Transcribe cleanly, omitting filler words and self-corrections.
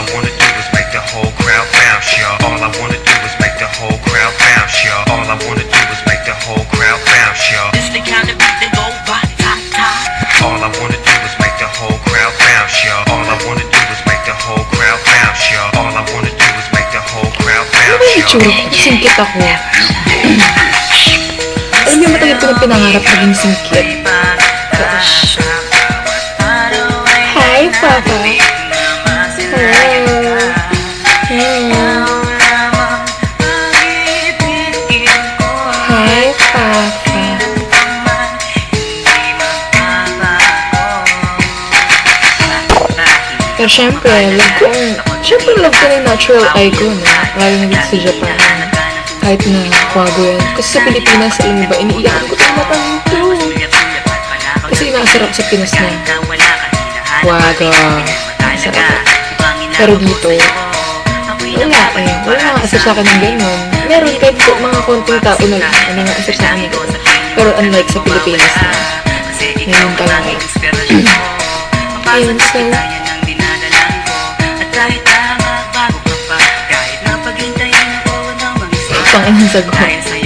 I wanna do is make the whole crowd bounce, y'all. All I wanna do is make the whole crowd bounce, y'all. All I wanna do is make the whole crowd bounce, y'all. This the kind of beat that go ba ta ta. All I wanna do is make the whole crowd bounce, y'all. All I wanna do is make the whole crowd bounce, y'all. All I wanna do is make the whole crowd Ano ba bounce, yung itsura ko? Singkit ako. Alam niyo, matagal ko na pinangarap maging singkit. Gosh. Hi, Papa. Hello. Hi, Papa. Pero syempre, love ko na yung natural eye ko, no? Lalo na dito sa Japan. Kahit na kwago yan. Kasi sa Pilipinas, alam mo ba, iniiyakan ko itong matang ito. Kasi inasarap sa Pinas na. Kwago. Sarap. Pero dito, wala eh. Wala nang-asar sa akin ng gano'n. Meron kahit mga konting tao na lang na nang-asar sa akin ng gano'n. Pero unlike sa Pilipinas na, ngayon talaga. Ayun, so, pang inang sagot.